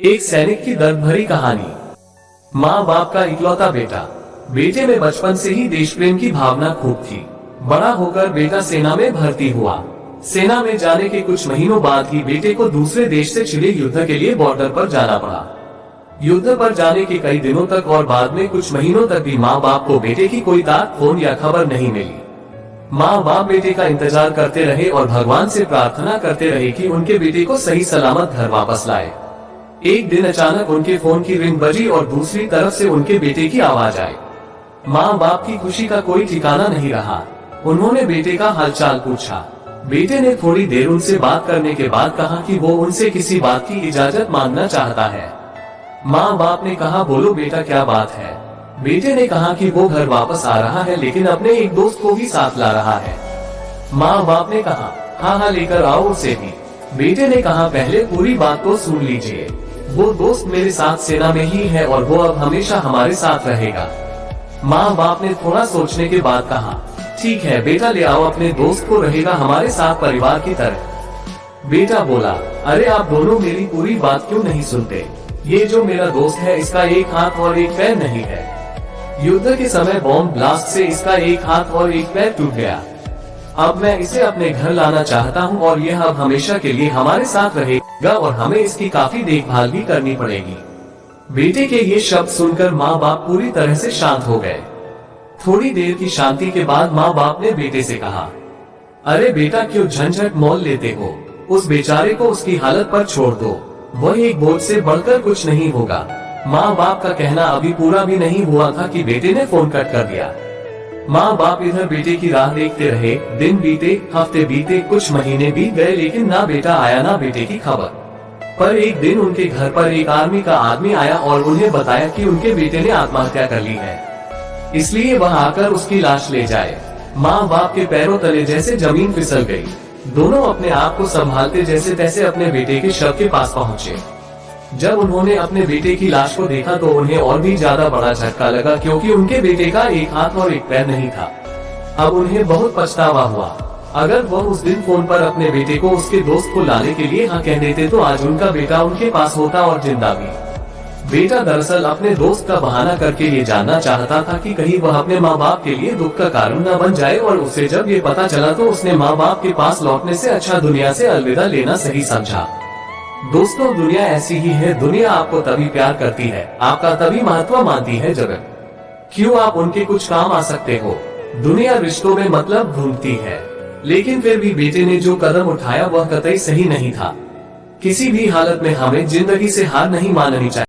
एक सैनिक की दर्द भरी कहानी। माँ बाप का इकलौता बेटा। बेटे में बचपन से ही देश प्रेम की भावना खूब थी। बड़ा होकर बेटा सेना में भर्ती हुआ। सेना में जाने के कुछ महीनों बाद ही बेटे को दूसरे देश से छिड़े युद्ध के लिए बॉर्डर पर जाना पड़ा। युद्ध पर जाने के कई दिनों तक और बाद में कुछ महीनों तक भी माँ बाप को बेटे की कोई ताक फोन या खबर नहीं मिली। माँ बाप बेटे का इंतजार करते रहे और भगवान से प्रार्थना करते रहे कि उनके बेटे को सही सलामत घर वापस लाए। एक दिन अचानक उनके फोन की रिंग बजी और दूसरी तरफ से उनके बेटे की आवाज आई। माँ बाप की खुशी का कोई ठिकाना नहीं रहा। उन्होंने बेटे का हालचाल पूछा। बेटे ने थोड़ी देर उनसे बात करने के बाद कहा कि वो उनसे किसी बात की इजाजत मांगना चाहता है। माँ बाप ने कहा, बोलो बेटा, क्या बात है। बेटे ने कहा कि वो घर वापस आ रहा है, लेकिन अपने एक दोस्त को भी साथ ला रहा है। माँ बाप ने कहा, हाँ, लेकर आओ उसे भी। बेटे ने कहा, पहले पूरी बात को सुन लीजिए। वो दोस्त मेरे साथ सेना में ही है और वो अब हमेशा हमारे साथ रहेगा। माँ बाप ने थोड़ा सोचने के बाद कहा, ठीक है बेटा, ले आओ अपने दोस्त को, रहेगा हमारे साथ परिवार की तरह। बेटा बोला, अरे आप दोनों मेरी पूरी बात क्यों नहीं सुनते। ये जो मेरा दोस्त है, इसका एक हाथ और एक पैर नहीं है। युद्ध के समय बॉम्ब ब्लास्ट से इसका एक हाथ और एक पैर टूट गया। अब मैं इसे अपने घर लाना चाहता हूँ और यह अब हमेशा के लिए हमारे साथ रहेगा और हमें इसकी काफी देखभाल भी करनी पड़ेगी। बेटे के ये शब्द सुनकर माँ बाप पूरी तरह से शांत हो गए। थोड़ी देर की शांति के बाद माँ बाप ने बेटे से कहा, अरे बेटा, क्यों झंझट मोल लेते हो। उस बेचारे को उसकी हालत पर छोड़ दो, वह एक बोझ से बढ़कर कुछ नहीं होगा। माँ बाप का कहना अभी पूरा भी नहीं हुआ था कि बेटे ने फोन कट कर दिया। माँ बाप इधर बेटे की राह देखते रहे। दिन बीते, हफ्ते बीते, कुछ महीने बीत गए, लेकिन ना बेटा आया ना बेटे की खबर। पर एक दिन उनके घर पर एक आर्मी का आदमी आया और उन्हें बताया कि उनके बेटे ने आत्महत्या कर ली है, इसलिए वह आकर उसकी लाश ले जाए। माँ बाप के पैरों तले जैसे जमीन फिसल गई। दोनों अपने आप को संभालते जैसे तैसे अपने बेटे के शव के पास पहुँचे। जब उन्होंने अपने बेटे की लाश को देखा तो उन्हें और भी ज्यादा बड़ा झटका लगा, क्योंकि उनके बेटे का एक हाथ और एक पैर नहीं था। अब उन्हें बहुत पछतावा हुआ। अगर वह उस दिन फोन पर अपने बेटे को उसके दोस्त को लाने के लिए हाँ कह देते तो आज उनका बेटा उनके पास होता और जिंदा भी। बेटा दरअसल अपने दोस्त का बहाना करके ये जानना चाहता था कि कहीं वह अपने माँ बाप के लिए दुख का कारण न बन जाए, और उसे जब ये पता चला तो उसने माँ बाप के पास लौटने से अच्छा दुनिया से अलविदा लेना सही समझा। दोस्तों, दुनिया ऐसी ही है। दुनिया आपको तभी प्यार करती है, आपका तभी महत्व मानती है जब क्यों आप उनके कुछ काम आ सकते हो। दुनिया रिश्तों में मतलब ढूंढती है, लेकिन फिर भी बेटे ने जो कदम उठाया वह कतई सही नहीं था। किसी भी हालत में हमें जिंदगी से हार नहीं माननी चाहिए।